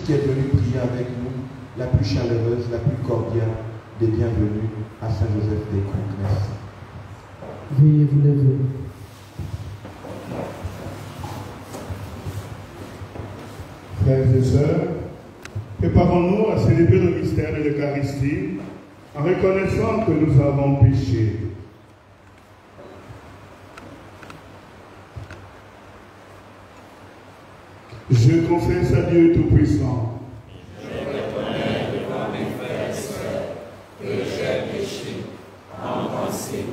qui est venu prier avec nous, la plus chaleureuse, la plus cordiale des bienvenus à Saint-Joseph des Comptes. Merci. Veuillez vous lever. Frères et sœurs, préparons-nous à célébrer le mystère de l'Eucharistie en reconnaissant que nous avons péché. Je confesse à Dieu Tout-Puissant. Je reconnais devant mes frères et sœurs que j'ai péché en pensée,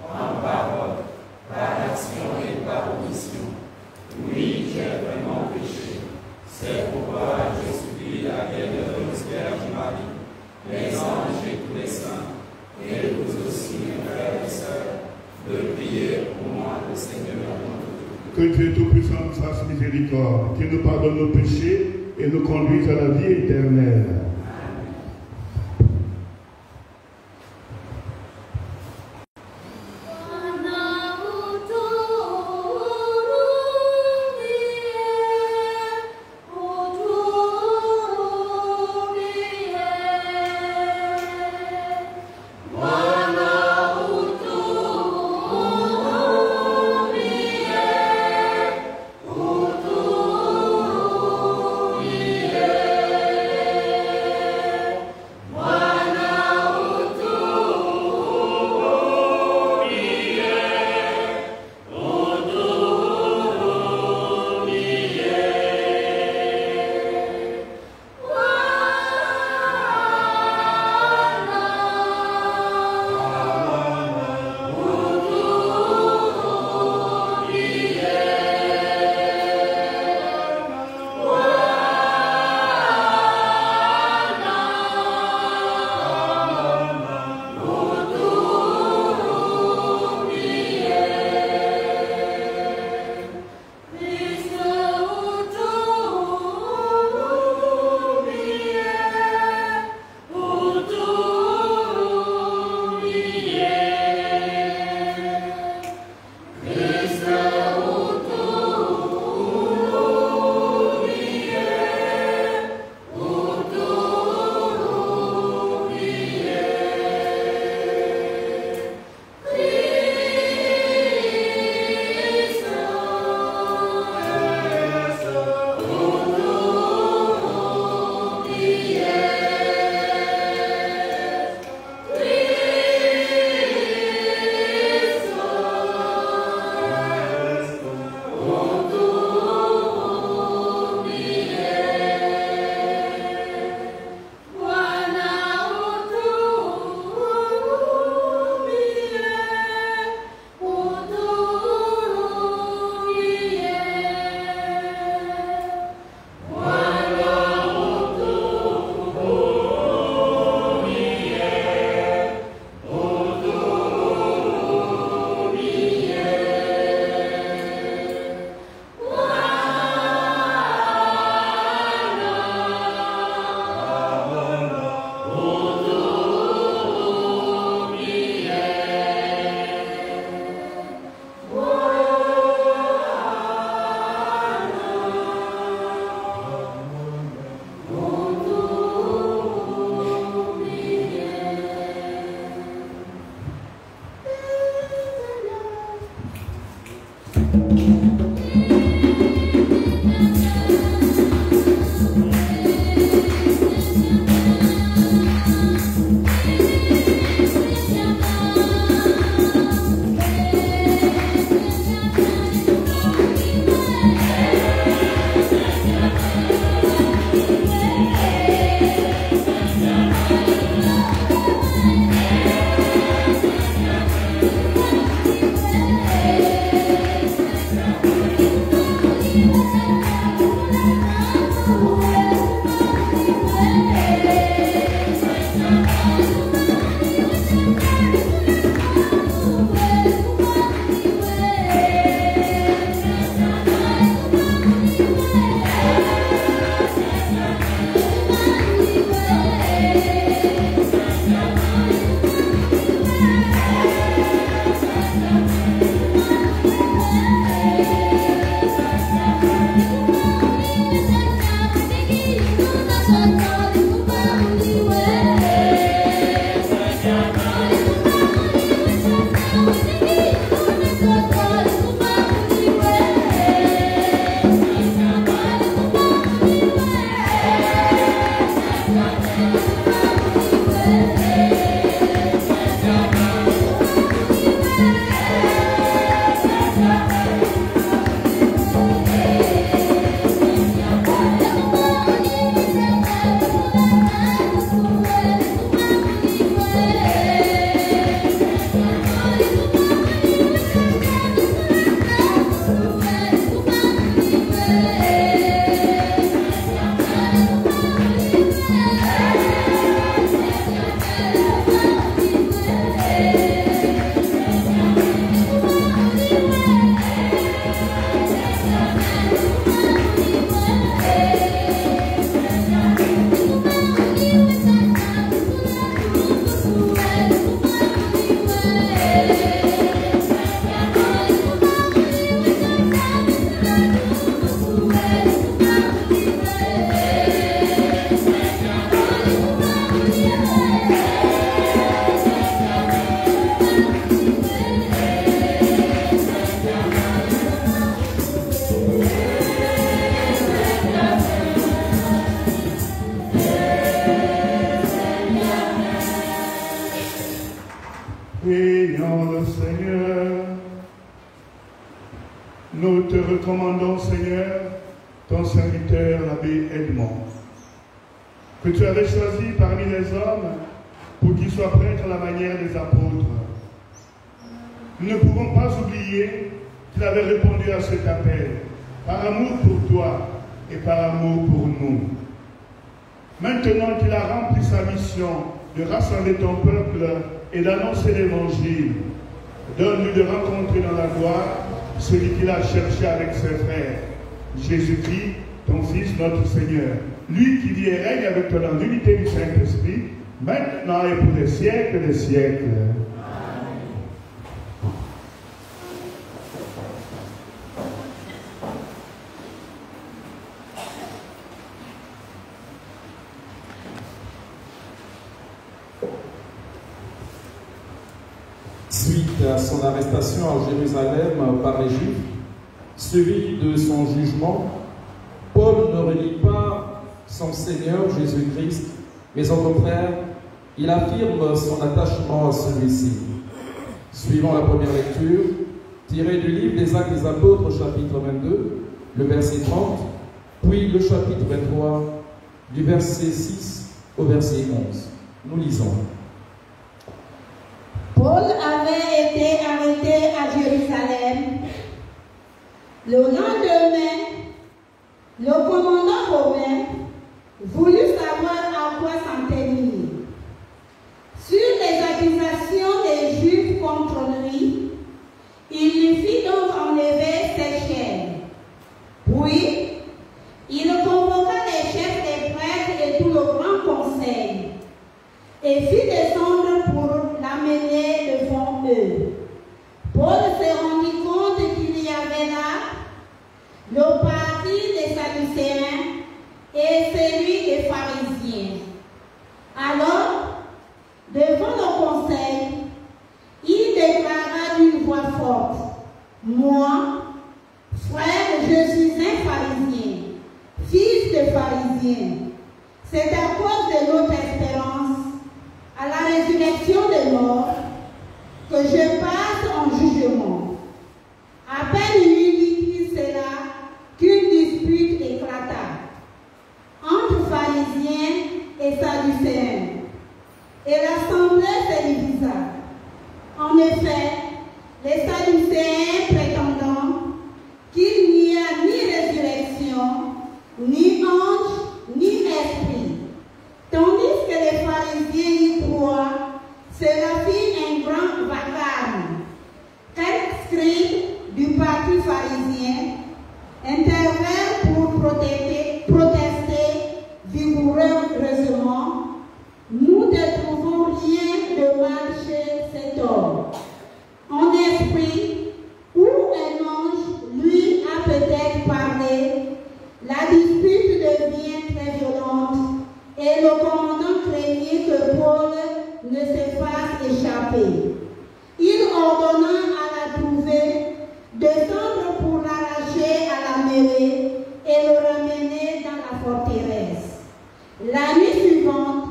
en parole, par action et par omission. Oui, j'ai vraiment péché. C'est pourquoi je supplie la bienheureuse Vierge Marie, les anges et tous les saints, et vous aussi, mes frères et sœurs, de prier pour moi, le Seigneur. Que Dieu Tout-Puissant nous fasse miséricorde, qu'il nous pardonne nos péchés et nous conduise à la vie éternelle. recommandons, Seigneur, ton serviteur, l'abbé Edmond, que tu avais choisi parmi les hommes pour qu'il soit prêtre à la manière des apôtres. Nous ne pouvons pas oublier qu'il avait répondu à cet appel, par amour pour toi et par amour pour nous. Maintenant qu'il a rempli sa mission de rassembler ton peuple et d'annoncer l'Évangile, donne-lui de rencontrer dans la gloire celui qu'il a cherché avec ses frères, Jésus-Christ, ton Fils, notre Seigneur. Lui qui vit et règne avec toi dans l'unité du Saint-Esprit, maintenant et pour les siècles des siècles. Suite à son arrestation à Jérusalem par les Juifs, suivi de son jugement, Paul ne renie pas son Seigneur Jésus-Christ, mais au contraire, il affirme son attachement à celui-ci. Suivant la première lecture, tirée du livre des Actes des Apôtres, chapitre 22, le verset 30, puis le chapitre 23, du verset 6 au verset 11. Nous lisons. Paul avait été arrêté à Jérusalem. Le lendemain, le commandant romain voulut savoir à quoi s'en tenir. Sur les accusations des Juifs contre lui, il lui fit donc enlever ses chaînes. Puis, il convoqua les chefs des prêtres et tout le grand conseil, et fit descendre pour l'amener devant eux. Paul se rendit compte qu'il y avait là le parti des Sadducéens et celui des pharisiens. Alors, devant le conseil, il déclara d'une voix forte: moi, frère, je suis un pharisien, fils de pharisien. C'est à cause de notre espérance à la résurrection des morts que je passe en jugement. À peine lui dit-il cela qu'une dispute éclata entre pharisiens et sadducéens, et l'assemblée se divisa. En effet, les sadducéens prétendant qu'il n'y a ni résurrection, ni ange, ni esprit, tandis que les pharisiens y croient, cela fit un grand vacarme. Quelques scribes du parti pharisien intervinrent pour protester vigoureusement. Nous ne trouvons rien de mal chez cet homme. En esprit, où un ange lui a peut-être parlé, la dispute devient très violente et le commandant craignait que Paul ne se fasse échapper. Il ordonna à la trouver, descendre pour l'arracher à la mêlée et le ramener dans la forteresse. La nuit suivante,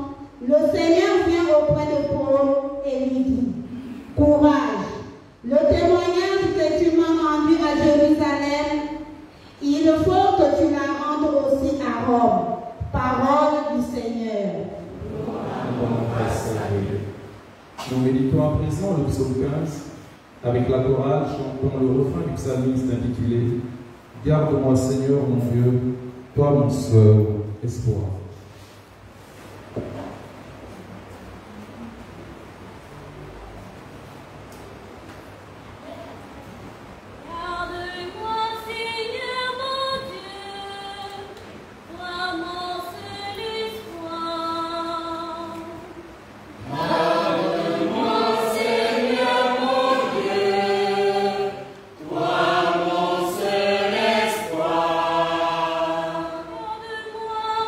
le Seigneur vient auprès de Paul et lui dit: courage, le témoignage que tu m'as rendu à Jérusalem, il faut que tu la rendes aussi à Rome. Parole du Seigneur. Nous méditons à présent le psaume 15. Avec la chorale, chantons le refrain du psalmiste intitulé « Garde-moi Seigneur mon Dieu, toi mon seul espoir ».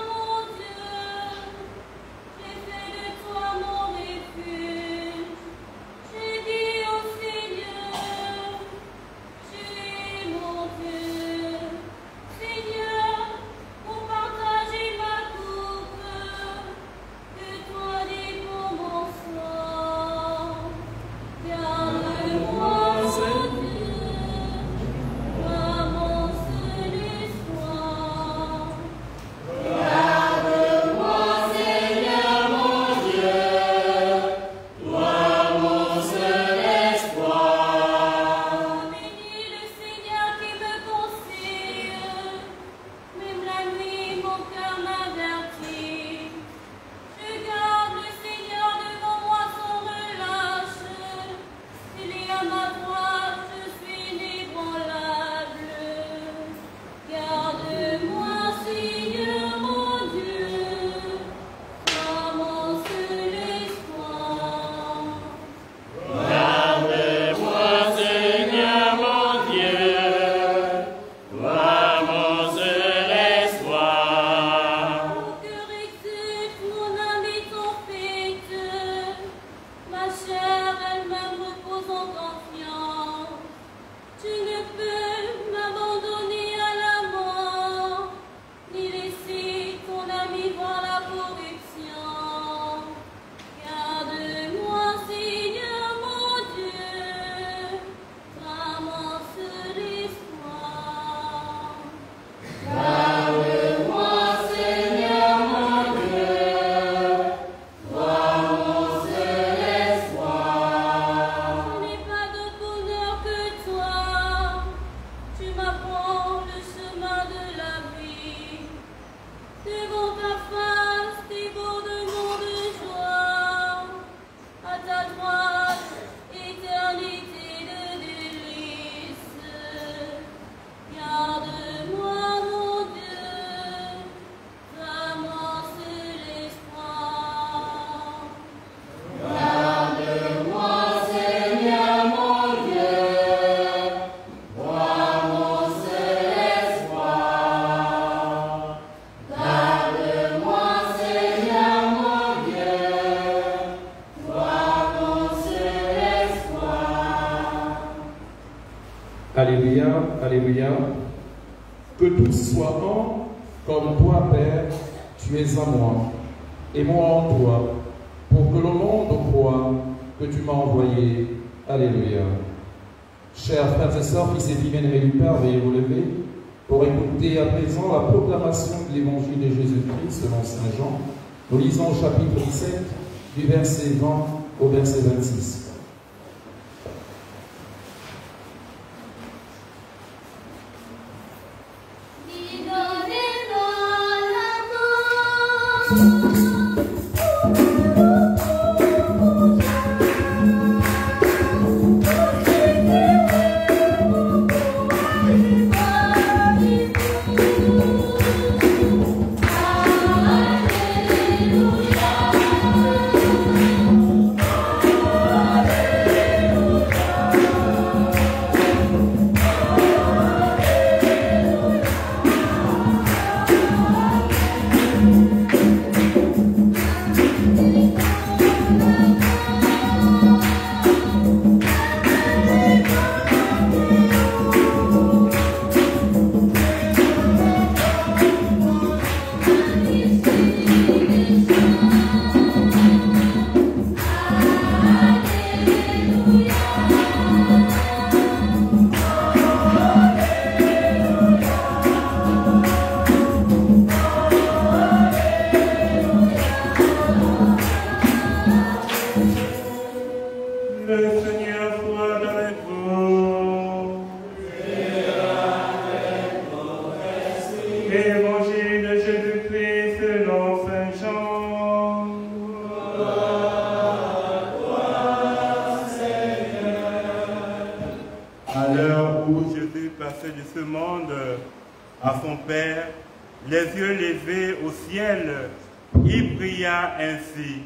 Mon Dieu, Alléluia. Que tous soient un, comme toi, Père, tu es en moi, et moi en toi, pour que le monde croie que tu m'as envoyé. Alléluia. Chers frères et sœurs, fils et filles bien-aimés du Père, veuillez vous lever pour écouter à présent la proclamation de l'évangile de Jésus-Christ selon saint Jean. Nous lisons au chapitre 7, du verset 20 au verset 26. À son Père, les yeux levés au ciel, il pria ainsi: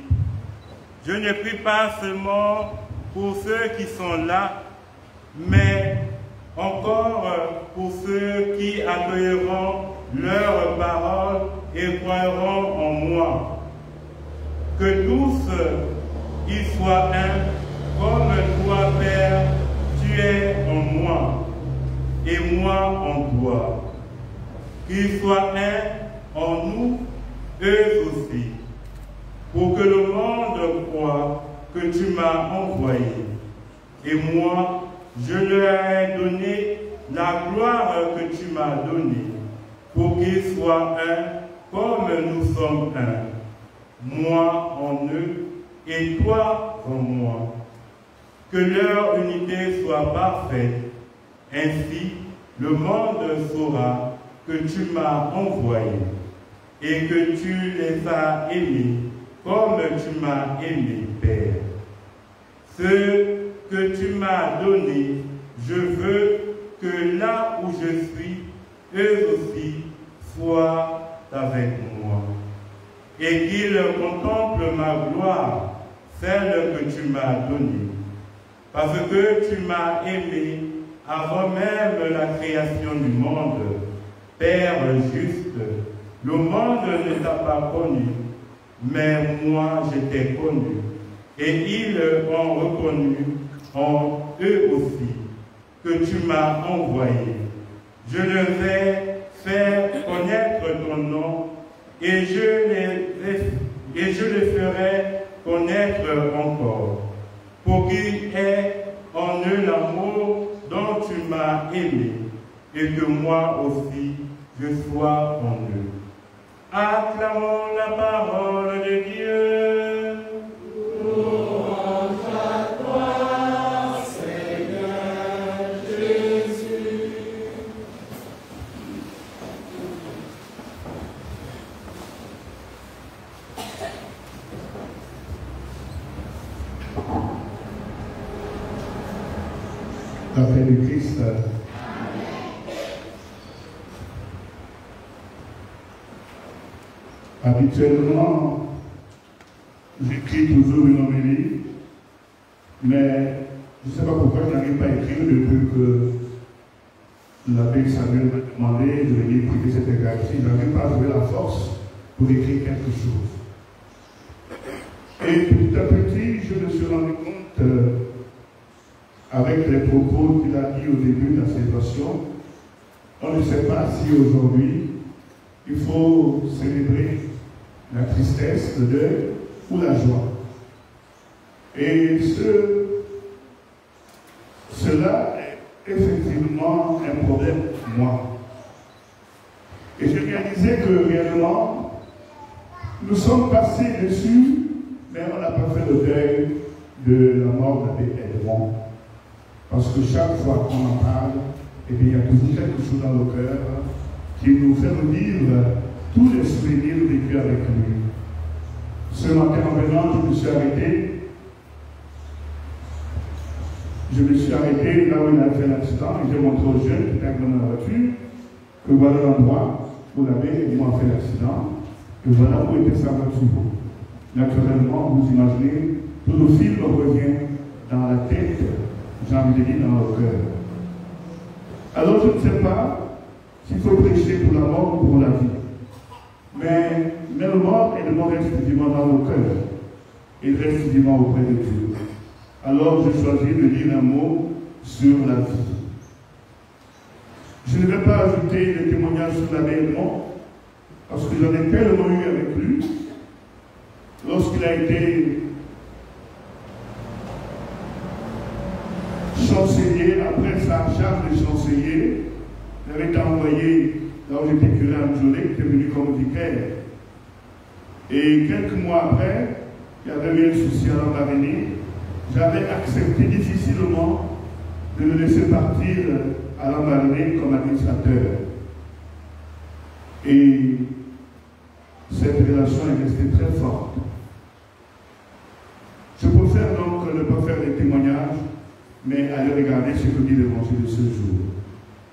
je ne prie pas seulement pour ceux qui sont là, mais encore pour ceux qui accueilleront leurs paroles et croiront en moi. Que tous y soient un, comme toi, Père, tu es en moi, et moi en toi. Qu'ils soient un en nous, eux aussi, pour que le monde croie que tu m'as envoyé. Et moi, je leur ai donné la gloire que tu m'as donnée, pour qu'ils soient un comme nous sommes un, moi en eux et toi en moi. Que leur unité soit parfaite, ainsi le monde saura que tu m'as envoyé et que tu les as aimés comme tu m'as aimé, Père. Ce que tu m'as donné, je veux que là où je suis, eux aussi soient avec moi. Et qu'ils contemplent ma gloire, celle que tu m'as donnée. Parce que tu m'as aimé avant même la création du monde, Père juste, le monde ne t'a pas connu, mais moi je t'ai connu, et ils ont reconnu en eux aussi que tu m'as envoyé. Je leur vais faire connaître ton nom, et je les ferai connaître encore, pour qu'ils aient en eux l'amour dont tu m'as aimé, et que moi aussi je sois en eux. Acclamons la parole de Dieu. Louange à toi, Seigneur Jésus. La paix du Christ. Habituellement, j'écris toujours une homélie, mais je ne sais pas pourquoi je n'arrive pas à écrire depuis que l'abbé Samuel m'a demandé de venir prier cet exercice. Je n'arrive pas à trouver la force pour écrire quelque chose. Et petit à petit, je me suis rendu compte, avec les propos qu'il a dit au début de la célébration, On ne sait pas si aujourd'hui il faut célébrer la tristesse, le deuil ou la joie. Et cela est effectivement un problème pour moi. Et j'ai réalisé que réellement, nous sommes passés dessus, mais on n'a pas fait le deuil de la mort d'abbé Edmond. Parce que chaque fois qu'on en parle, eh bien, il y a toujours quelque chose dans le cœur qui nous fait revivre tous les souvenirs vécus avec lui. Ce matin, en venant, je me suis arrêté. Je me suis arrêté là où il a fait l'accident et j'ai montré aux jeunes qui étaient dans la voiture que voilà l'endroit où l'abbé Edmond a fait l'accident et voilà où était sa voiture. Naturellement, vous imaginez, tout le film revient dans la tête, j'ai envie de dire dans le cœur. Alors je ne sais pas s'il faut prêcher pour la mort ou pour la vie. Mais le mort et le mort reste vivant dans le cœur. Il reste vivant auprès de Dieu. Alors j'ai choisi de lire un mot sur la vie. Je ne vais pas ajouter des témoignages sur l'abbé Edmond, parce que j'en ai tellement eu avec lui. Lorsqu'il a été chancelier, après sa charge de chancelier, il avait été envoyé là où j'étais curé à Njolé, qui était venu comme vicaire. Et quelques mois après, il y avait eu un souci à l'Embarrénie. J'avais accepté difficilement de le laisser partir à l'Embarrénie comme administrateur. Et cette relation est restée très forte. Je préfère donc ne pas faire des témoignages, mais aller regarder ce que dit l'évangile de ce jour.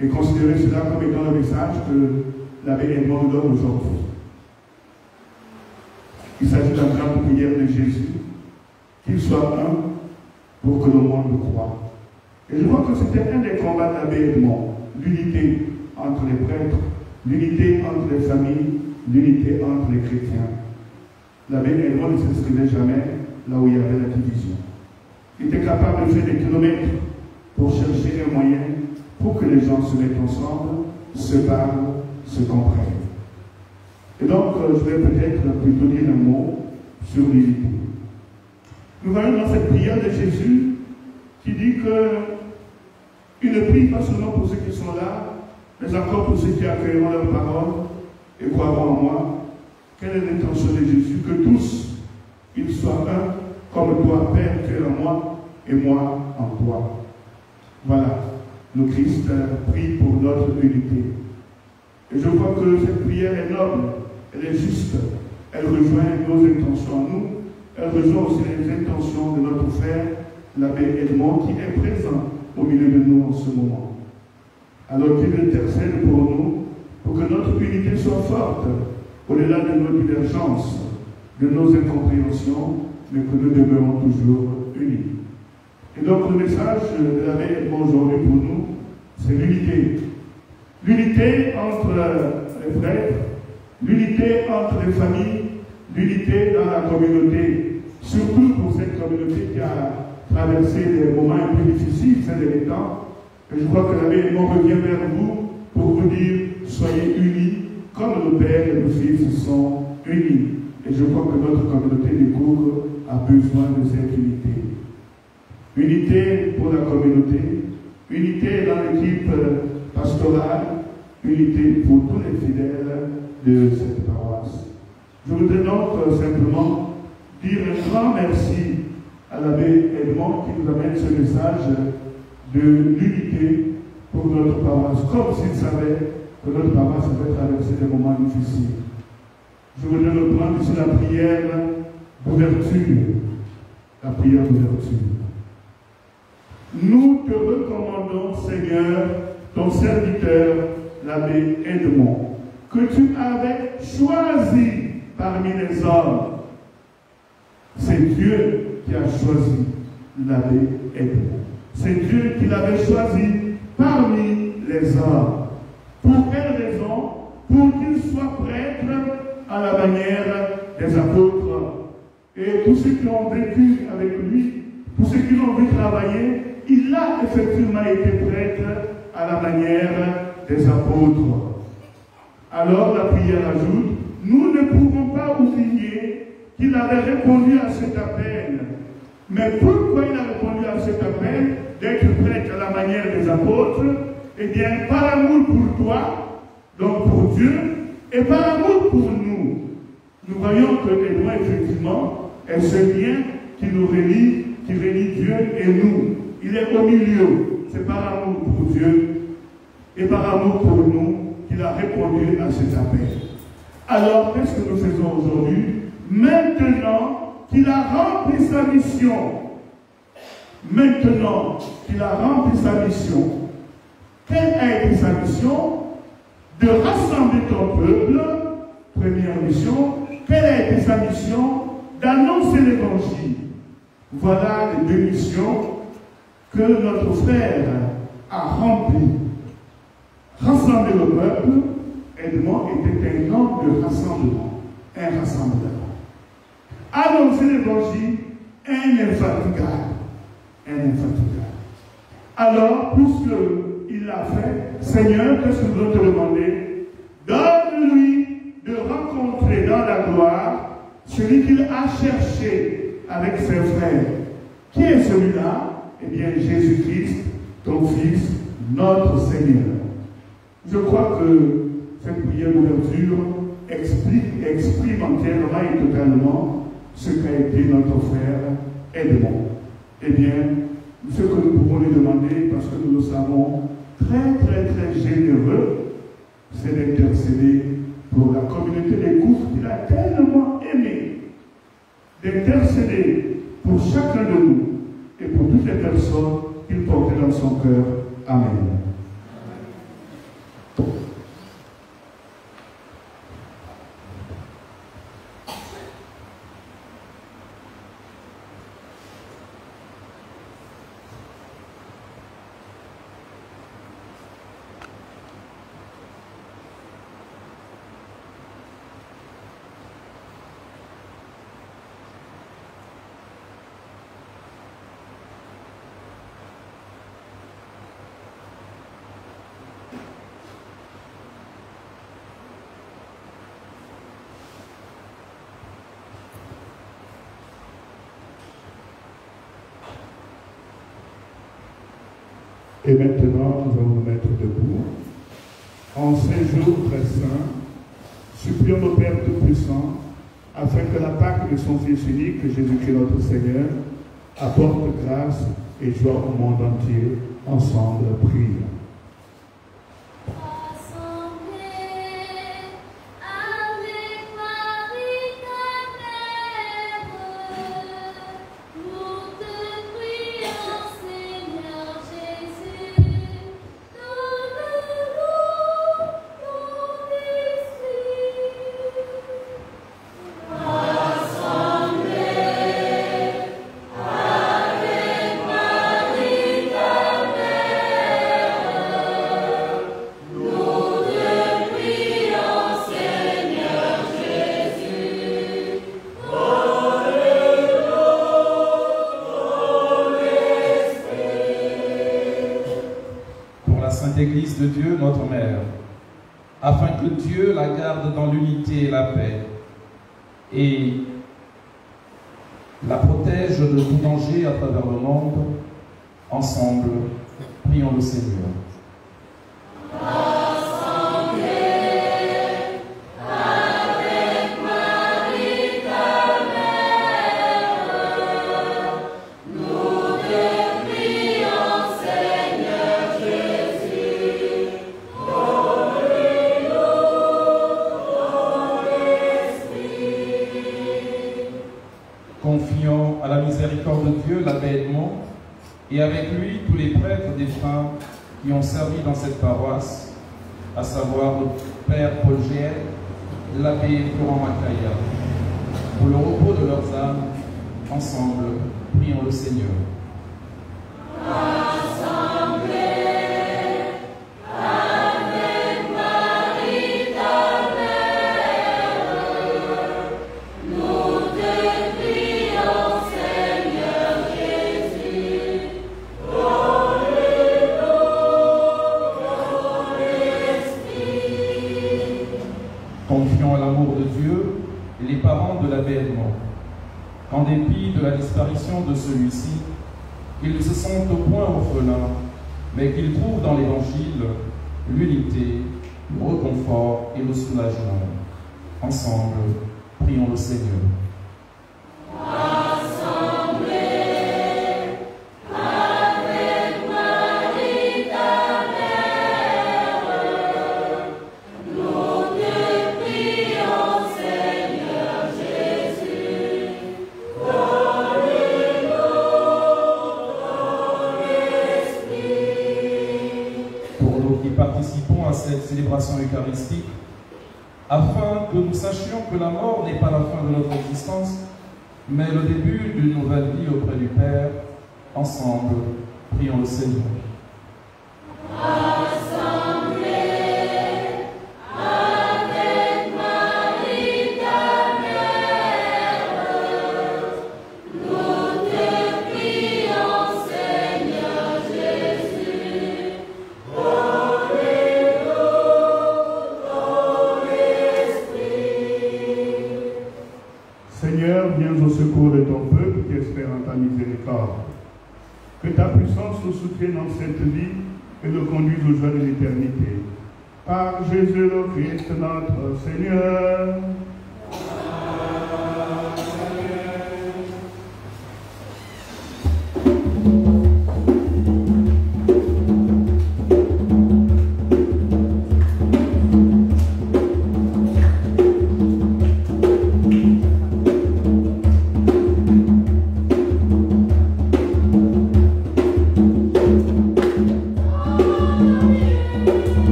Et considérer cela comme étant le message que l'abbé Edmond nous donne aujourd'hui. Il s'agit d'un grande prière de Jésus, qu'il soit un pour que le monde croie. Et je vois que c'était un des combats de l'abbé Edmond, l'unité entre les prêtres, l'unité entre les familles, l'unité entre les chrétiens. L'abbé Edmond ne s'inscrivait jamais là où il y avait la division. Il était capable de faire des kilomètres pour chercher un moyen pour que les gens se mettent ensemble, se parlent, se comprennent. Et donc, je vais peut-être plutôt dire un mot sur l'unité. Nous voyons dans cette prière de Jésus qui dit qu'il ne prie pas seulement pour ceux qui sont là, mais encore pour ceux qui accueilleront leur parole et croiront en moi. Quelle est l'intention de Jésus? Que tous, ils soient un, comme toi, Père, tu es en moi et moi en toi. Voilà, le Christ prie pour notre unité. Et je crois que cette prière est noble, elle est juste, elle rejoint nos intentions à nous, elle rejoint aussi les intentions de notre frère, l'abbé Edmond, qui est présent au milieu de nous en ce moment. Alors qu'il intercède pour nous, pour que notre unité soit forte, au-delà de nos divergences, de nos incompréhensions, mais que nous demeurons toujours unis. Et donc le message de l'abbé Edmond aujourd'hui pour nous, c'est l'unité. L'unité entre les frères, l'unité entre les familles, l'unité dans la communauté, surtout pour cette communauté qui a traversé des moments un peu difficiles ces derniers temps. Et je crois que l'abbé Edmond revient vers vous pour vous dire, soyez unis, comme le Père et le Fils sont unis. Et je crois que notre communauté du cours a besoin de cette unité. Unité pour la communauté, unité dans l'équipe pastorale, unité pour tous les fidèles de cette paroisse. Je voudrais donc simplement dire un grand merci à l'abbé Edmond qui nous amène ce message de l'unité pour notre paroisse, comme s'il savait que notre paroisse avait traversé des moments difficiles. Je voudrais reprendre ici la prière d'ouverture. La prière d'ouverture. Nous te recommandons, Seigneur, ton serviteur, l'abbé Edmond, que tu avais choisi parmi les hommes. C'est Dieu qui a choisi l'abbé Edmond. C'est Dieu qui l'avait choisi parmi les hommes. Pour quelle raison? Pour qu'il soit prêtre à la manière des apôtres. Et tous ceux qui ont vécu avec lui, tous ceux qui l'ont vu travailler, il a effectivement été prêtre à la manière des apôtres. Alors la prière ajoute, nous ne pouvons pas oublier qu'il avait répondu à cet appel. Mais pourquoi il a répondu à cet appel d'être prêtre à la manière des apôtres? Eh bien, par amour pour toi, donc pour Dieu, et par amour pour nous. Nous voyons que les lois, effectivement, est ce lien qui nous relie, qui relie Dieu et nous. Il est au milieu. C'est par amour pour Dieu et par amour pour nous qu'il a répondu à cet appel. Alors, qu'est-ce que nous faisons aujourd'hui? Maintenant qu'il a rempli sa mission, maintenant qu'il a rempli sa mission, quelle a été sa mission? De rassembler ton peuple, première mission. Quelle a été sa mission? D'annoncer l'évangile. Voilà les deux missions que notre frère a remplies. Rassembler le peuple, Edmond était un homme de rassemblement, un rassembleur. Annoncer l'évangile, un infatigable. Alors, puisqu'il l'a fait, Seigneur, qu'est-ce que nous devons te demander? Donne-lui de rencontrer dans la gloire celui qu'il a cherché avec ses frères. Qui est celui-là? Eh bien, Jésus-Christ, ton Fils, notre Seigneur. Je crois que cette prière d'ouverture exprime entièrement et totalement ce qu'a été notre frère Edmond. Eh bien, ce que nous pouvons lui demander, parce que nous le savons, très généreux, c'est d'intercéder pour la communauté des gouffres qu'il a tellement aimé, d'intercéder pour chacun de nous et pour toutes les personnes qu'il portait dans son cœur. Amen. Et maintenant, nous allons nous mettre debout. En ces jours très saints, supplions le Père Tout-Puissant, afin que la Pâque de son Fils unique, Jésus-Christ notre Seigneur, apporte grâce et joie au monde entier. Ensemble, prions. Église de Dieu, notre Mère, afin que Dieu la garde dans l'unité et la paix, et la protège de tout danger à travers le monde. Ensemble, prions le Seigneur. Confions à la miséricorde de Dieu l'abbé Edmond et avec lui tous les prêtres des femmes qui ont servi dans cette paroisse, à savoir le Père Paul Géel, l'abbé Florent Macaya. Pour le repos de leurs âmes, ensemble, prions le Seigneur. l'abbé Edmond, qu'en dépit de la disparition de celui-ci, ils se sentent au point orphelins, mais qu'ils trouvent dans l'Évangile l'unité, le réconfort et le soulagement. Ensemble, prions le Seigneur. Participons à cette célébration eucharistique afin que nous sachions que la mort n'est pas la fin de notre existence, mais le début d'une nouvelle vie auprès du Père. Ensemble, prions le Seigneur. Seigneur, viens au secours de ton peuple qui espère en ta miséricorde. Que ta puissance nous soutienne dans cette vie et nous conduise aux joies de l'éternité. Par Jésus le Christ, notre Seigneur.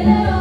Hello.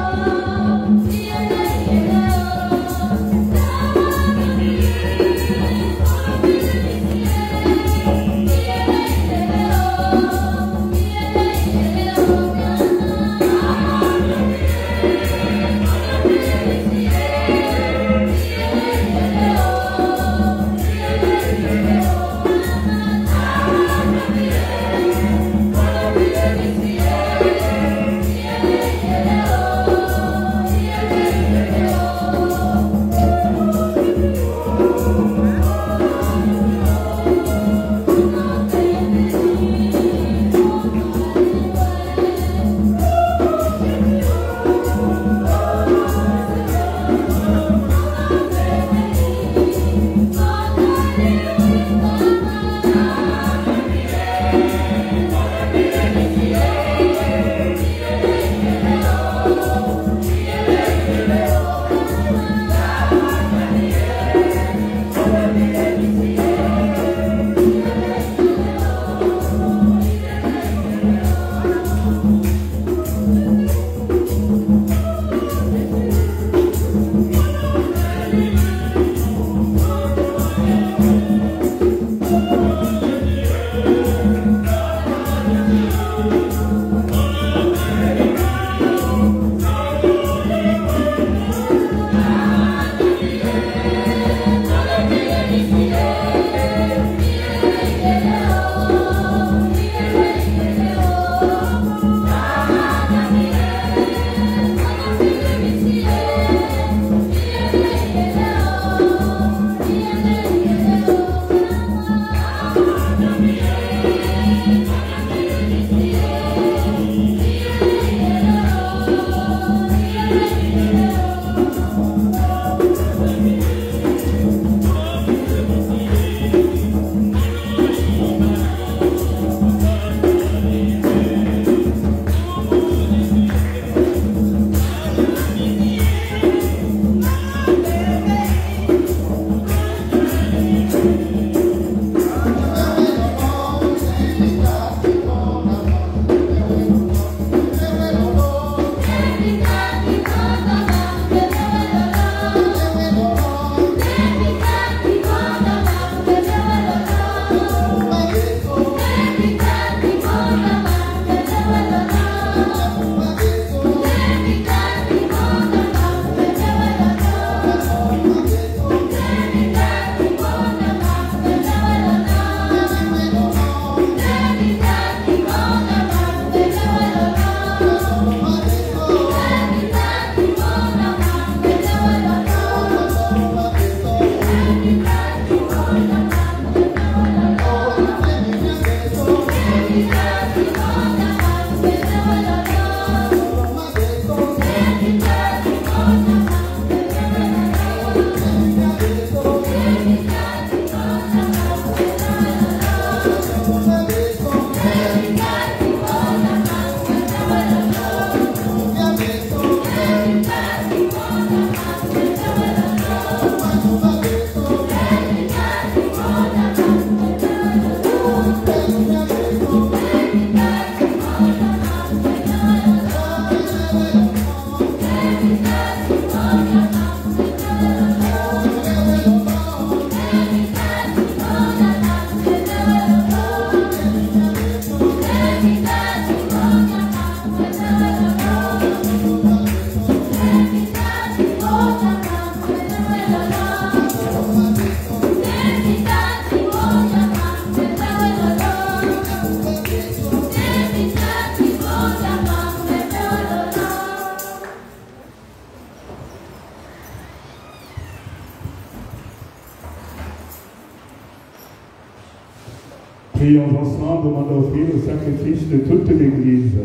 Prions ensemble au moment d'offrir le sacrifice de toute l'Église.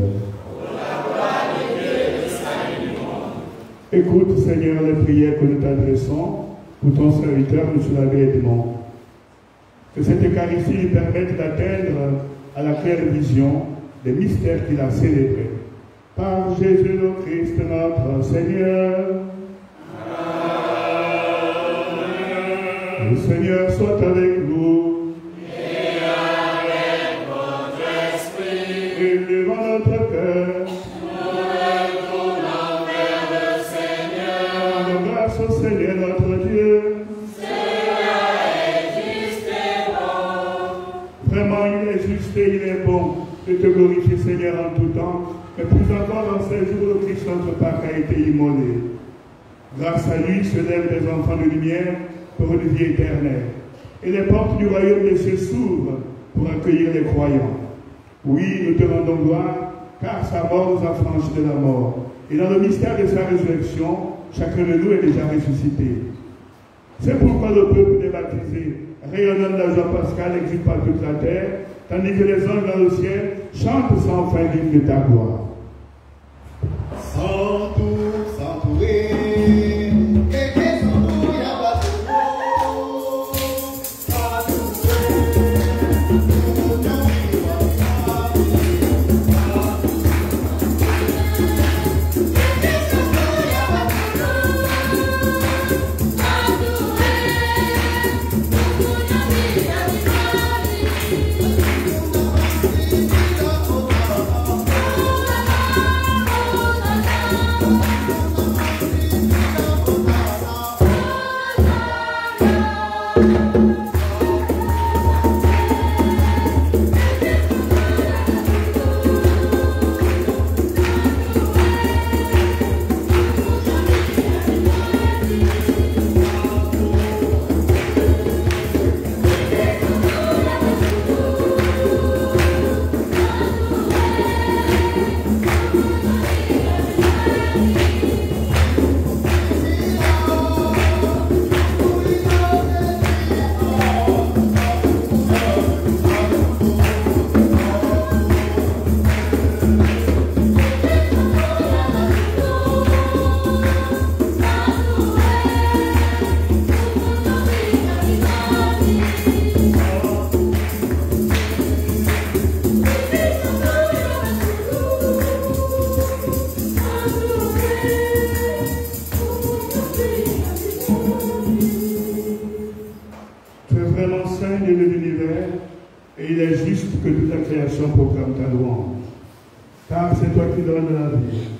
Écoute, Seigneur, les prières que nous t'adressons pour ton serviteur, M. l'abbé Edmond. Que cette Eucharistie lui permette d'atteindre à la claire vision des mystères qu'il a célébrés. Par Jésus le Christ, notre Seigneur. Amen. Le Seigneur soit avec vous. Et avec votre esprit. Élevons notre cœur. Au Seigneur notre Dieu. Cela est juste et bon. Vraiment, il est juste et il est bon de te glorifier, Seigneur, en tout temps, mais plus encore dans ces jours où Christ notre Pâque a été immolé. Grâce à lui se lèvent des enfants de lumière pour une vie éternelle. Et les portes du royaume des cieux s'ouvrent pour accueillir les croyants. Oui, nous te rendons gloire, car sa mort nous a franchis de la mort. Et dans le mystère de sa résurrection, chacun de nous est déjà ressuscité. C'est pourquoi le peuple est baptisé, rayonnant de la joie pascale, exulte par toute la terre, tandis que les anges dans le ciel chantent sans fin l'hymne de ta gloire. Et il est juste que toute la création proclame ta louange. Car c'est toi qui donnes la vie.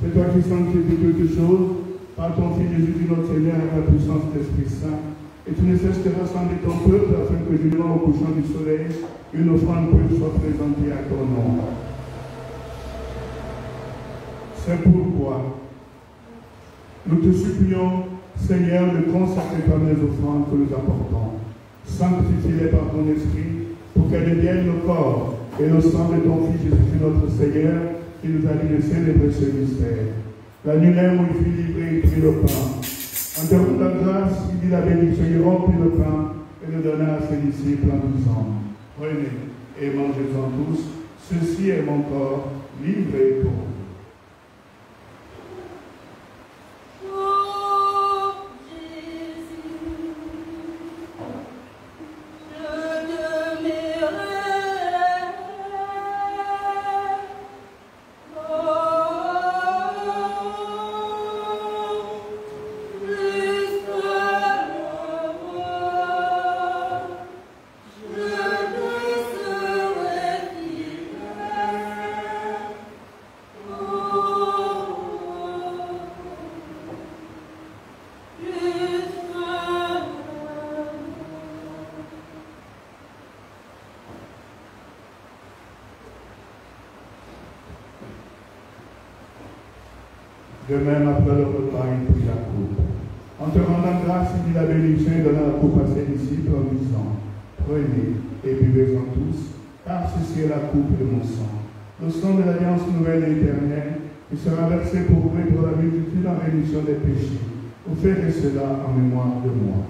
C'est toi qui sanctifies toutes choses par ton Fils Jésus, notre Seigneur, avec la puissance de l'Esprit Saint. Et tu ne cesses de rassembler ton peuple afin que durant au couchant du soleil, une offrande pure soit présentée à ton nom. C'est pourquoi nous te supplions, Seigneur, de consacrer par les offrandes que nous apportons. Sanctifie-les par ton esprit, pour qu'elles deviennent le corps et le sang de ton Fils Jésus, notre Seigneur, qui nous a dit de célébrer ce mystère. La nuit même où il fut livré, il prit le pain. En te rendant grâce, il dit la bénédiction, il rompit le pain et le donna à ses disciples en disant: prenez et mangez-en tous, ceci est mon corps livré pour vous. De même, après le repas, il prit la coupe. En te rendant grâce, il dit la bénédiction et donna la coupe à ses disciples en disant: prenez et buvez-en tous, car ceci est la coupe de mon sang, le sang de l'alliance nouvelle et éternelle, qui sera versé pour vous et pour la multitude en rémission des péchés. Vous ferez cela en mémoire de moi.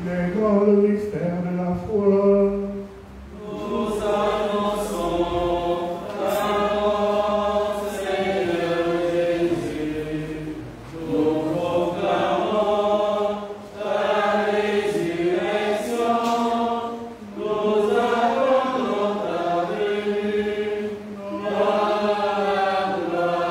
Il est grand le mystère de la foi. Nous annonçons ta mort, Seigneur Jésus. Nous proclamons ta résurrection. Nous attendons ta venue dans la gloire.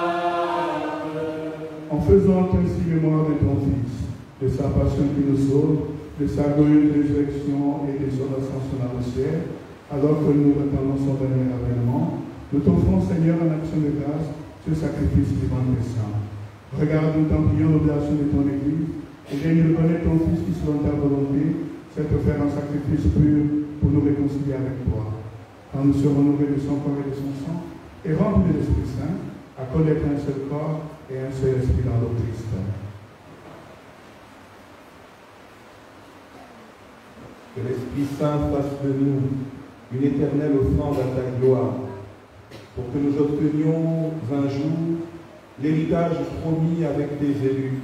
En faisant ainsi mémoire de ton Fils, de sa passion qui nous sauve, de sa glorieuse résurrection et de son ascension dans le ciel, alors que nous attendons son dernier avènement, nous t'offrons, Seigneur, en action de grâce, ce sacrifice vivant et saint. Regarde, nous t'en prions l'obéissance de ton Église, et daigne de connaître ton Fils qui, selon ta volonté, s'est offert un sacrifice pur pour nous réconcilier avec toi. Quand nous serons nourris de son corps et de son sang, et remplis de l'Esprit Saint, accordés un seul corps et un seul esprit dans le Christ. Que l'Esprit Saint fasse de nous une éternelle offrande à ta gloire, pour que nous obtenions un jour l'héritage promis avec tes élus.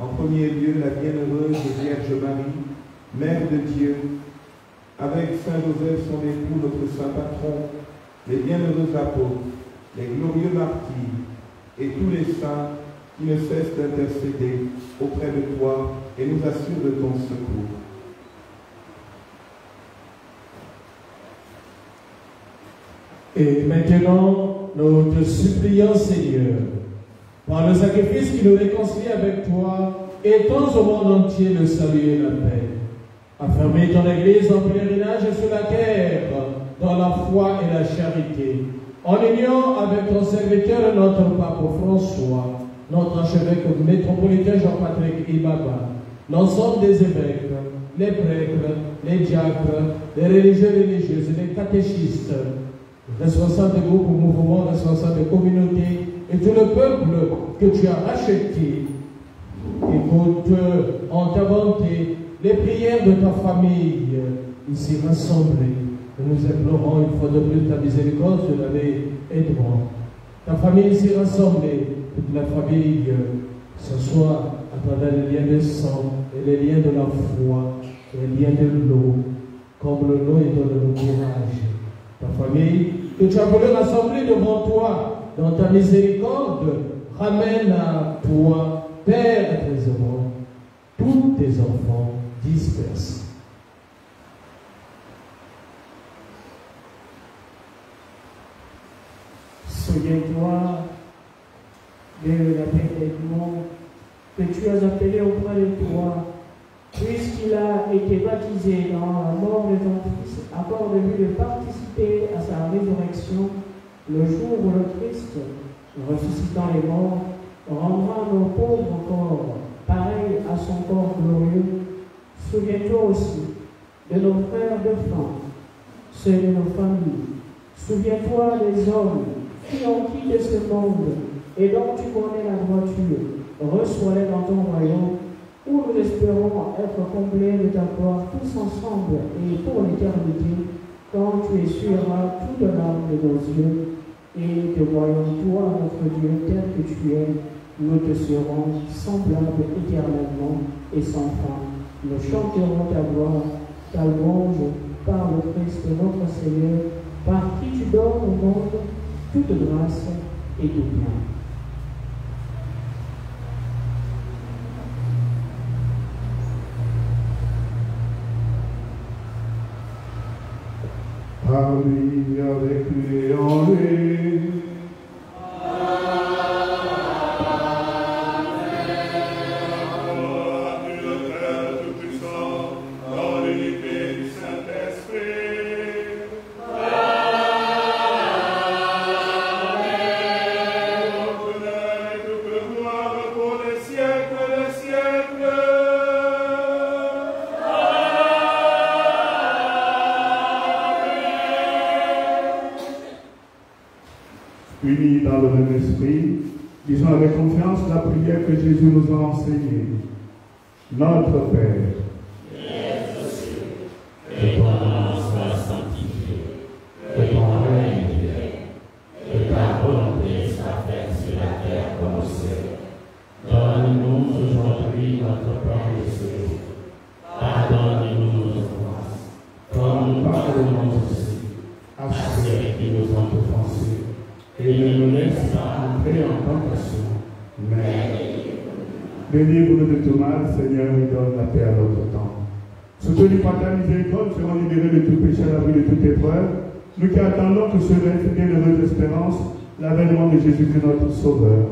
En premier lieu, la bienheureuse Vierge Marie, Mère de Dieu, avec Saint Joseph, son époux, notre saint patron, les bienheureux apôtres, les glorieux martyrs et tous les saints qui ne cessent d'intercéder auprès de toi et nous assurent de ton secours. Et maintenant, nous te supplions, Seigneur, par le sacrifice qui nous réconcilie avec toi, étends au monde entier le salut et la paix. Affermis ton Église en pèlerinage sur la terre, dans la foi et la charité, en union avec ton serviteur, notre pape François, notre archevêque métropolitain Jean-Patrick Ibaba, l'ensemble des évêques, les prêtres, les diacres, les religieux et religieuses, les catéchistes, responsables de groupes ou mouvements, responsables de communautés, et tout le peuple que tu as racheté. Écoute en ta bonté les prières de ta famille ici rassemblée. Nous implorons une fois de plus ta miséricorde sur l'abbé Edmond. Ta famille ici rassemblée, toute la famille, ce soit à travers les liens de sang et les liens de la foi, les liens de l'eau, comme l'eau et donne le courage. Ta famille que tu as voulu rassembler devant toi, dans ta miséricorde, ramène à toi, Père tes œuvres, tous tes enfants dispersés. Souviens-toi de l'abbé Edmond que tu as appelé auprès de toi, puisqu'il a été baptisé dans la mort de ton Fils, accorde-lui de participer à sa résurrection le jour où le Christ, ressuscitant les morts, rendra nos pauvres corps pareils à son corps glorieux. Souviens-toi aussi de nos frères de faim, ceux de nos familles. Souviens-toi des hommes qui ont quitté ce monde et dont tu connais la droiture. Reçois-les dans ton royaume, où nous espérons être comblés de ta gloire tous ensemble et pour l'éternité, quand tu essuieras toute larme de nos yeux, et te voyons toi, notre Dieu, tel que tu es, nous te serons semblables éternellement et sans fin. Nous chanterons ta gloire, ta louange par le Christ notre Seigneur, par qui tu donnes au monde toute grâce et tout bien. Par lui, avec lui et en lui. Unis dans le même esprit, disons avec confiance la prière que Jésus nous a enseignée. Notre Père, que ton nom soit sanctifié, que ton règne vienne, que ta volonté soit faite sur la terre comme au ciel. Donne-nous aujourd'hui notre pain de ce jour. Pardonne Délivre-nous de tout mal, Seigneur, et donne la paix à notre temps. Soutenu par ta miséricorde, serons libérés de tout péché à l'abri de toute épreuve. Nous qui attendons que se reste bienheureuse espérance, l'avènement de Jésus-Christ notre Sauveur.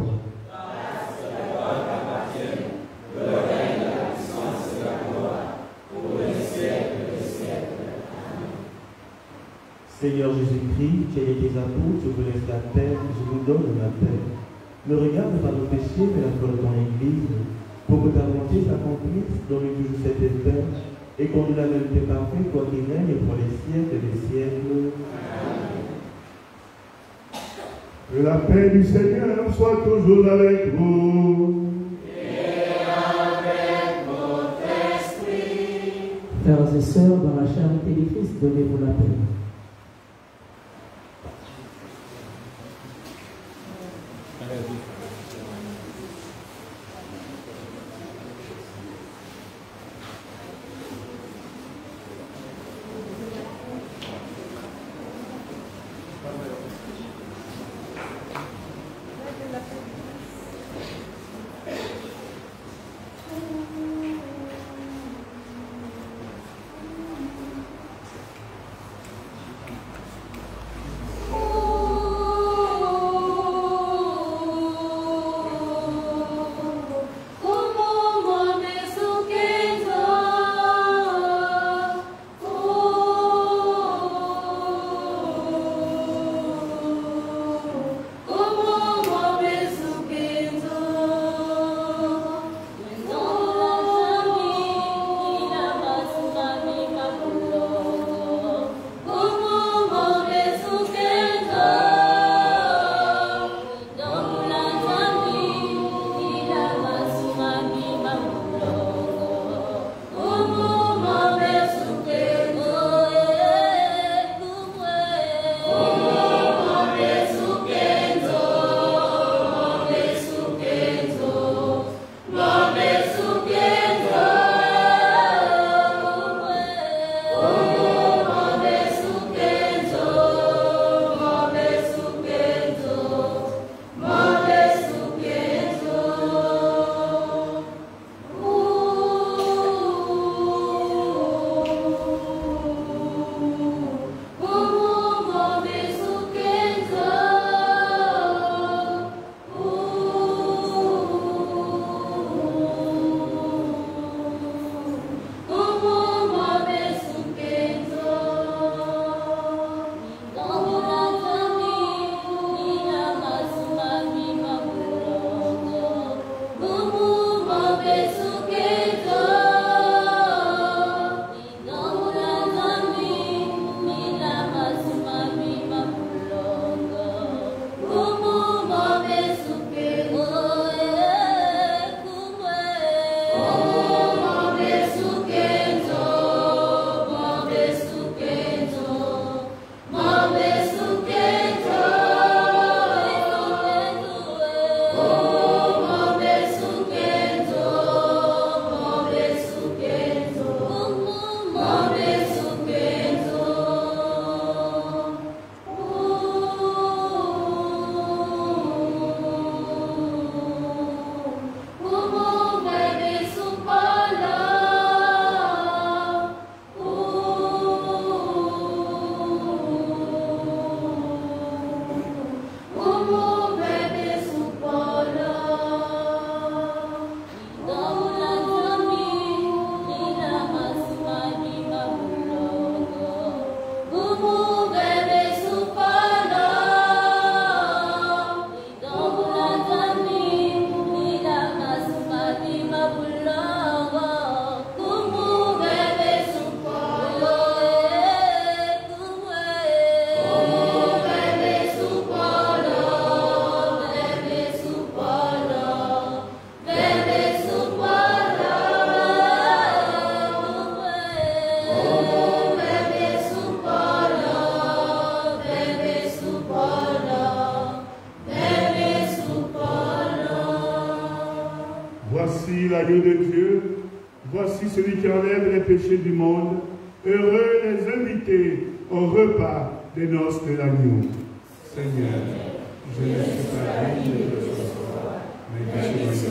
Seigneur Jésus-Christ, tu as dit tes apôtres, je vous laisse la terre, je vous donne la paix. Ne regarde pas nos péchés, mais la foi de ton Église, pour que ta volonté s'accomplisse, donne-nous toujours cette espère, et conduis la vérité parfaite, toi qui règnes pour les siècles des siècles. Que la paix du Seigneur soit toujours avec vous. Et avec votre esprit. Frères et sœurs, dans la charité du Christ, donnez-vous la paix. l'agneau de Dieu, voici celui qui enlève les péchés du monde. Heureux les invités au repas des noces de l'agneau. Seigneur, je ne suis pas digne de te recevoir, mais je suis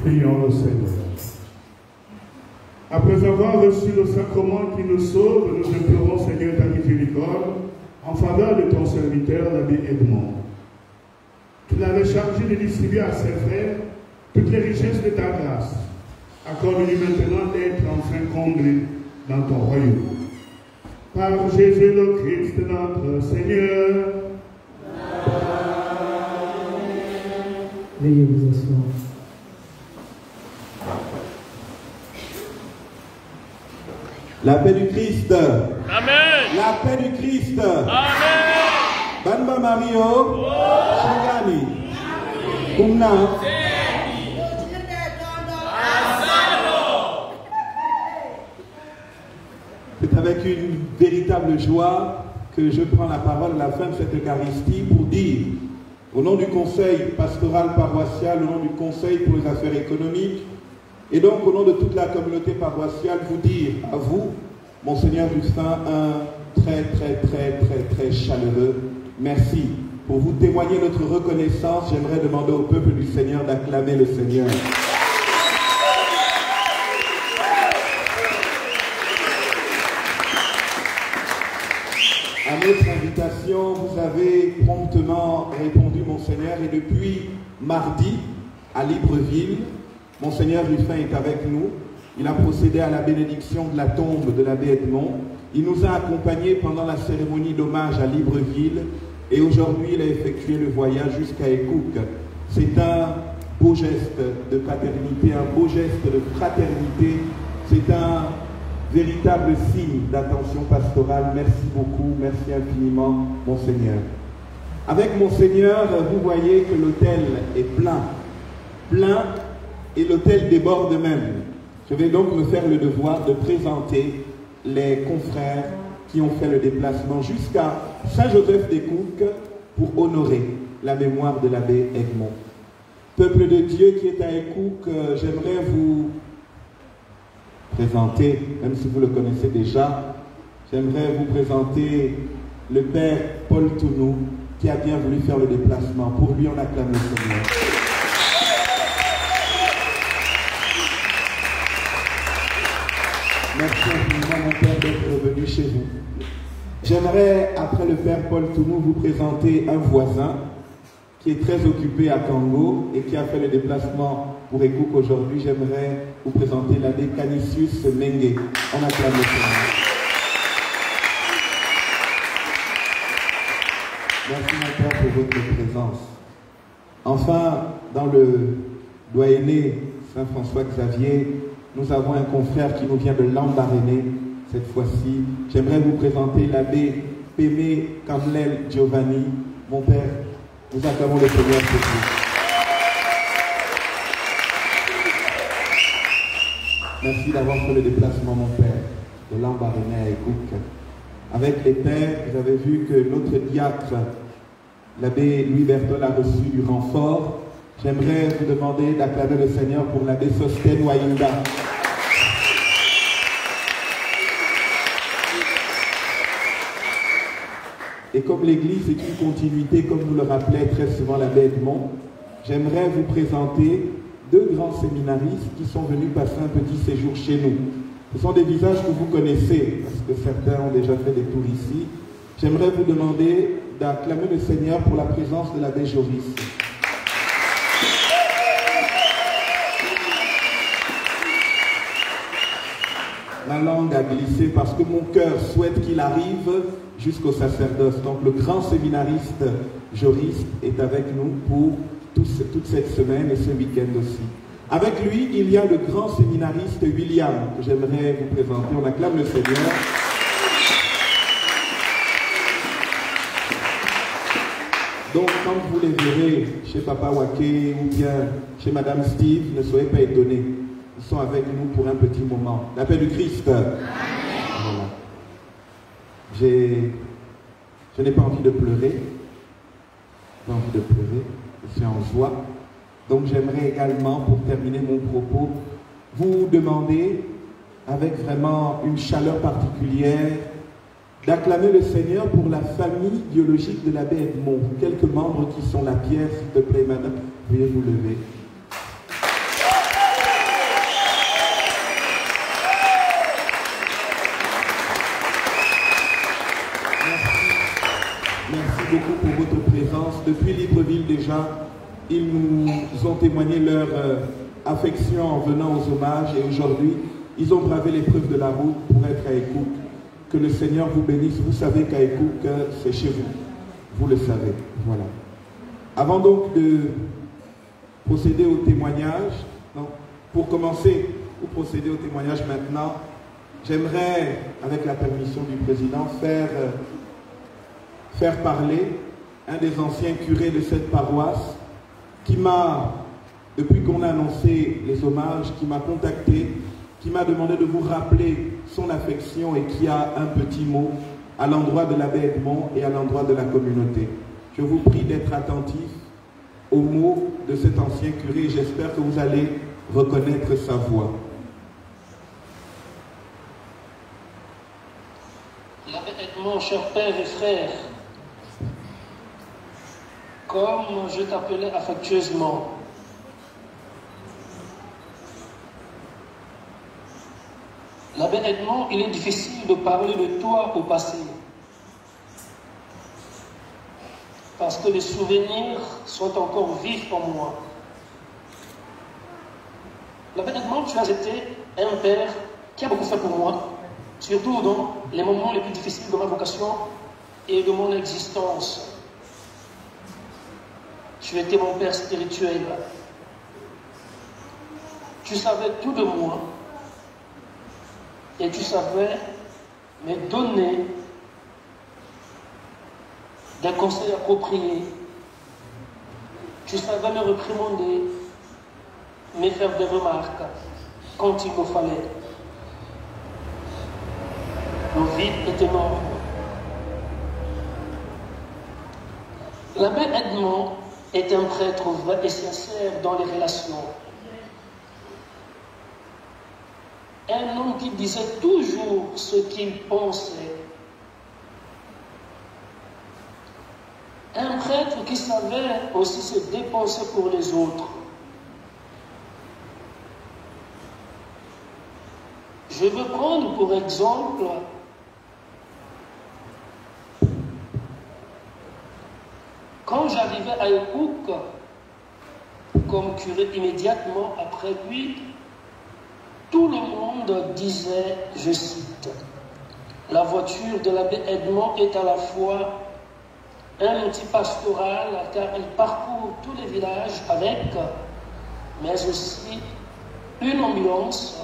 Prions le Seigneur. Après avoir reçu le sacrement qui nous sauve, nous implorons, Seigneur, ta miséricorde en faveur de ton serviteur, l'abbé Edmond. Tu l'avais chargé de distribuer à ses frères toutes les richesses de ta grâce. Accorde-lui maintenant d'être enfin comblé dans ton royaume. Par Jésus le Christ, notre Seigneur. Veuillez vous asseoir. La paix du Christ. Amen. La paix du Christ. Amen. Banba Mario. Shigani. Kumna. C'est avec une véritable joie que je prends la parole à la fin de cette Eucharistie pour dire, au nom du Conseil pastoral paroissial, au nom du Conseil pour les affaires économiques, et donc au nom de toute la communauté paroissiale, vous dire à vous, Monseigneur Justin, un très chaleureux merci. Pour vous témoigner notre reconnaissance, j'aimerais demander au peuple du Seigneur d'acclamer le Seigneur. À notre invitation, vous avez promptement répondu, Monseigneur, et depuis mardi, à Libreville, Monseigneur Ruffin est avec nous. Il a procédé à la bénédiction de la tombe de l'abbé Edmond. Il nous a accompagnés pendant la cérémonie d'hommage à Libreville et aujourd'hui, il a effectué le voyage jusqu'à Ekouk. C'est un beau geste de paternité, un beau geste de fraternité. C'est un véritable signe d'attention pastorale. Merci beaucoup, merci infiniment, Monseigneur. Avec Monseigneur, vous voyez que l'autel est plein, et l'autel déborde même. Je vais donc me faire le devoir de présenter les confrères qui ont fait le déplacement jusqu'à Saint-Joseph-d'Ecouk pour honorer la mémoire de l'abbé Edmond. Peuple de Dieu qui est à Ekouk, j'aimerais vous présenter, même si vous le connaissez déjà, j'aimerais vous présenter le Père Paul Tounou qui a bien voulu faire le déplacement. Pour lui, on acclame le Seigneur. Merci infiniment, mon Père, d'être venu chez vous. J'aimerais, après le Père Paul Tounou, vous présenter un voisin qui est très occupé à Kango et qui a fait le déplacement pour Ekouk aujourd'hui. J'aimerais vous présenter l'abbé Canisius Mengue. On acclame le Seigneur. Merci, mon Père, pour votre présence. Enfin, dans le doyenné Saint-François Xavier, nous avons un confrère qui nous vient de Lambaréné. Cette fois-ci, j'aimerais vous présenter l'abbé Pémé Kamlel Giovanni. Mon Père, nous acclamons le Seigneur pour vous. Merci d'avoir fait le déplacement, mon Père, de Lambaréné à Ekouk. Avec les pères, vous avez vu que notre diacre, l'abbé Louis Bertol, a reçu du renfort. J'aimerais vous demander d'acclamer le Seigneur pour l'abbé Sosten Wayinda. Et comme l'Église est une continuité, comme nous le rappelait très souvent l'abbé Edmond, j'aimerais vous présenter deux grands séminaristes qui sont venus passer un petit séjour chez nous. Ce sont des visages que vous connaissez, parce que certains ont déjà fait des tours ici. J'aimerais vous demander d'acclamer le Seigneur pour la présence de l'abbé Joris. Ma langue a glissé parce que mon cœur souhaite qu'il arrive jusqu'au sacerdoce. Donc le grand séminariste Joris est avec nous pour toute cette semaine et ce week-end aussi. Avec lui, il y a le grand séminariste William, que j'aimerais vous présenter. On acclame le Seigneur. Donc, quand vous les verrez chez Papa Wake ou bien chez Madame Steve, ne soyez pas étonnés. Ils sont avec nous pour un petit moment. La paix du Christ. Voilà. Je n'ai pas envie de pleurer. Je n'ai pas envie de pleurer. Je suis en joie. Donc j'aimerais également, pour terminer mon propos, vous demander, avec vraiment une chaleur particulière, d'acclamer le Seigneur pour la famille biologique de l'abbé Edmond. Quelques membres qui sont la pierre, s'il te plaît, madame. Veuillez vous lever. Merci beaucoup pour votre présence. Depuis Libreville déjà, ils nous ont témoigné leur affection en venant aux hommages et aujourd'hui, ils ont bravé l'épreuve de la route pour être à Ekouk. Que le Seigneur vous bénisse. Vous savez qu'à Ekouk, c'est chez vous. Vous le savez. Voilà. Avant donc de procéder au témoignage, pour commencer ou procéder au témoignage maintenant, j'aimerais, avec la permission du président, faire parler un des anciens curés de cette paroisse qui m'a, depuis qu'on a annoncé les hommages, qui m'a contacté, qui m'a demandé de vous rappeler son affection et qui a un petit mot à l'endroit de l'abbé Edmond et à l'endroit de la communauté. Je vous prie d'être attentifs aux mots de cet ancien curé et j'espère que vous allez reconnaître sa voix. L'abbé Edmond, cher père et frère, comme je t'appelais affectueusement, l'abbé Edmond, il est difficile de parler de toi au passé. Parce que les souvenirs sont encore vifs pour moi. L'abbé Edmond, tu as été un père qui a beaucoup fait pour moi, surtout dans les moments les plus difficiles de ma vocation et de mon existence. Tu étais mon père spirituel. Tu savais tout de moi et tu savais me donner des conseils appropriés. Tu savais me réprimander, me faire des remarques quand il me fallait. Le vide est énorme. L'abbé Edmond est un prêtre vrai et sincère dans les relations. Un homme qui disait toujours ce qu'il pensait. Un prêtre qui savait aussi se dépenser pour les autres. Je veux prendre pour exemple quand j'arrivais à Ekouk comme curé immédiatement après lui, tout le monde disait, je cite, « La voiture de l'abbé Edmond est à la fois un outil pastoral car il parcourt tous les villages avec, mais aussi une ambiance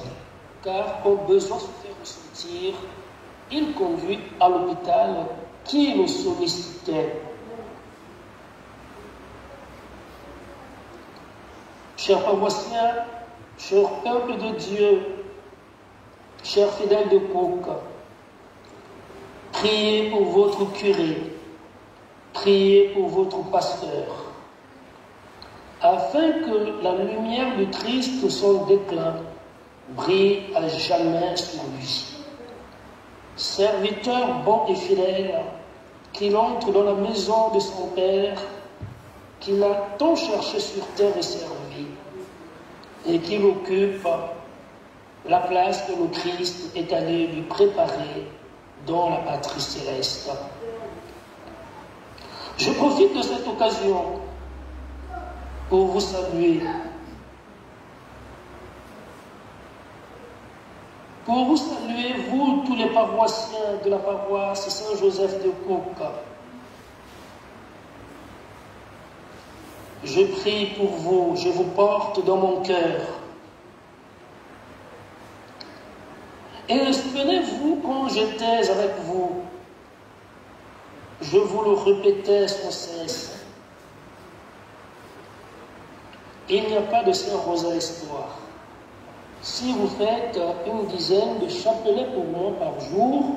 car au besoin de se faire ressentir, il conduit à l'hôpital qui le sollicitait. » Chers paroissiens, chers peuple de Dieu, chers fidèles de Cook, priez pour votre curé, priez pour votre pasteur, afin que la lumière du Christ, son déclin, brille à jamais sur lui. Serviteur bon et fidèle, qu'il entre dans la maison de son Père, qu'il a tant cherché sur terre et servi, et qu'il occupe la place que le Christ est allé lui préparer dans la patrie céleste. Je profite de cette occasion pour vous saluer, vous tous les paroissiens de la paroisse Saint-Joseph de Cook. Je prie pour vous, je vous porte dans mon cœur. Et souvenez-vous, quand j'étais avec vous, je vous le répétais sans cesse. Il n'y a pas de Saint-Rosaire Espoir. Si vous faites une dizaine de chapelets pour moi par jour,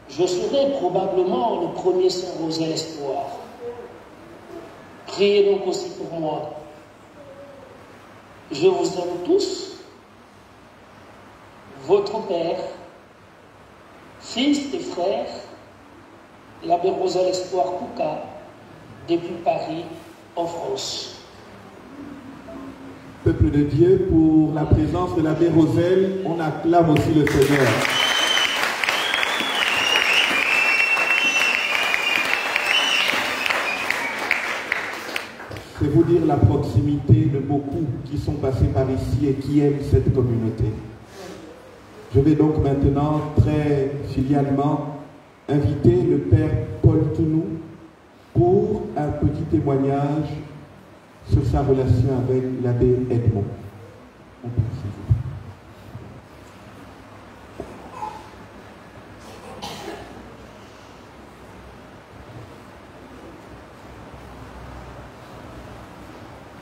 je serai probablement le premier Saint-Rosaire Espoir. Priez donc aussi pour moi. Je vous aime tous. Votre Père, fils et frère, l'abbé Rosaire Espoir Kouka, depuis Paris, en France. Peuple de Dieu, pour la présence de l'abbé Rosel, on acclame aussi le Seigneur. C'est vous dire la proximité de beaucoup qui sont passés par ici et qui aiment cette communauté. Je vais donc maintenant très filialement inviter le Père Paul Tounou pour un petit témoignage sur sa relation avec l'abbé Edmond.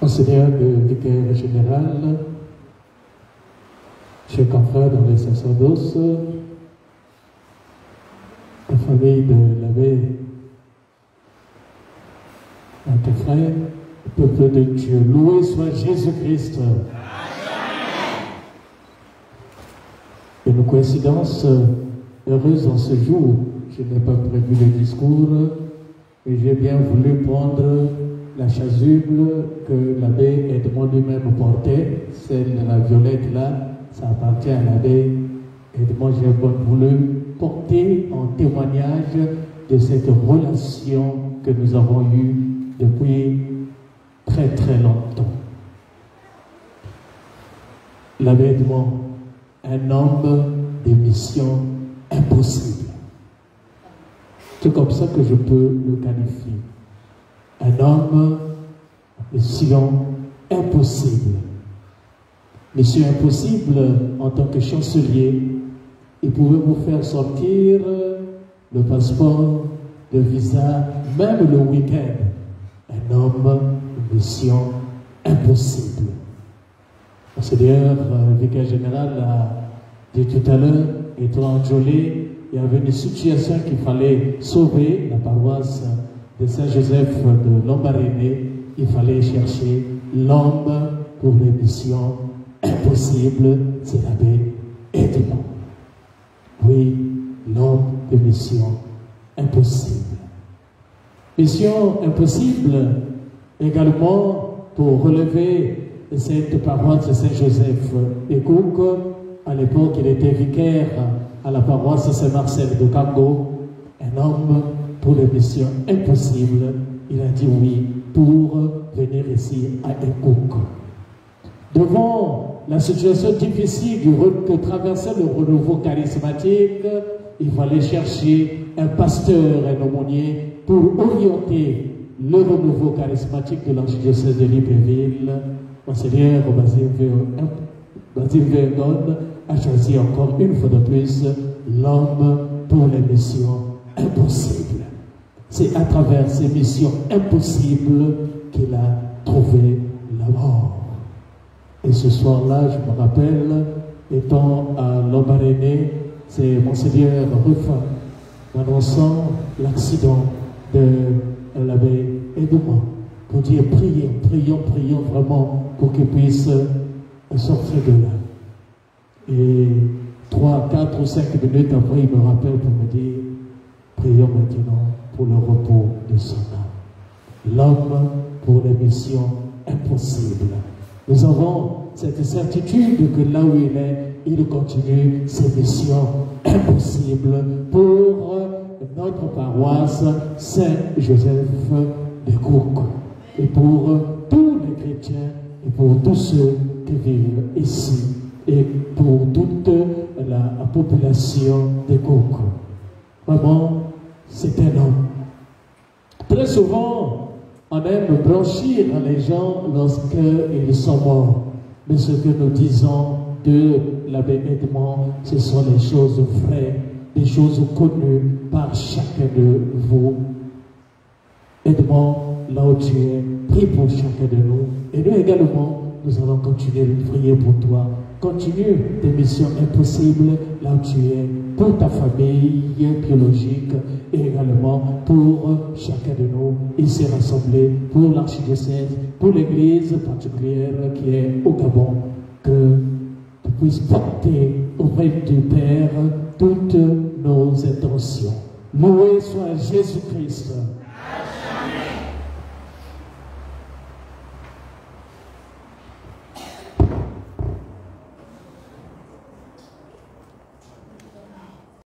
Enseigneur de vicaire général, chers confrères dans les sacerdoces, famille de l'abbé, à tes frères, le peuple de Dieu. Loué soit Jésus-Christ. Une coïncidence heureuse en ce jour. Je n'ai pas prévu le discours, mais j'ai bien voulu prendre la chasuble que l'abbé Edmond lui-même portait, celle de la violette là, ça appartient à l'abbé Edmond. J'ai voulu porter en témoignage de cette relation que nous avons eue depuis très très longtemps. L'abbé Edmond, un homme de mission impossible. C'est comme ça que je peux le qualifier. Un homme de mission impossible. Mission impossible en tant que chancelier, il pouvait vous faire sortir le passeport, le visa, même le week-end. Un homme de mission impossible. Monseigneur, le vicaire général a dit tout à l'heure, étant enjolé, il y avait une situation qu'il fallait sauver, la paroisse de Saint-Joseph de Lambaréné. Il fallait chercher l'homme pour les missions impossibles, c'est l'abbé Edmond. Oui, l'homme de mission impossible. Mission impossible également pour relever cette paroisse de Saint-Joseph de Cook. À l'époque, il était vicaire à la paroisse Saint-Marcel de Cambo. Un homme pour les missions impossibles. Il a dit oui pour venir ici à Ekouk. Devant la situation difficile que traversait le renouveau charismatique, il fallait chercher un pasteur, un aumônier pour orienter le renouveau charismatique de l'archidiocèse de Libreville. Monseigneur Basile Vergon a choisi encore une fois de plus l'homme pour les missions impossibles. C'est à travers ces missions impossibles qu'il a trouvé la mort. Et ce soir-là, je me rappelle, étant à Lambaréné, c'est Monseigneur Ruffin annonçant l'accident de l'abbé Edmond pour dire prions vraiment pour qu'il puisse sortir de là. Et 3, 4 ou 5 minutes après, il me rappelle pour me dire prions maintenant pour le repos de son âme. L'homme pour les missions impossibles. Nous avons cette certitude que là où il est, il continue ses missions impossibles pour notre paroisse Saint-Joseph de Cook. Et pour tous les chrétiens et pour tous ceux qui vivent ici et pour toute la population de Cook. Vraiment, c'est un homme. Très souvent, on aime blanchir les gens lorsqu'ils sont morts. Mais ce que nous disons de l'abbé Edmond, ce sont les choses vraies, des choses connues par chacun de vous. Edmond, là où tu es, prie pour chacun de nous. Et nous également, nous allons continuer de prier pour toi. Continue tes missions impossibles là où tu es, pour ta famille biologique et également pour chacun de nous ici rassemblés, pour l'archidiocèse, pour l'église particulière qui est au Gabon, que tu puisses porter auprès du Père toutes nos intentions. Loué soit Jésus-Christ.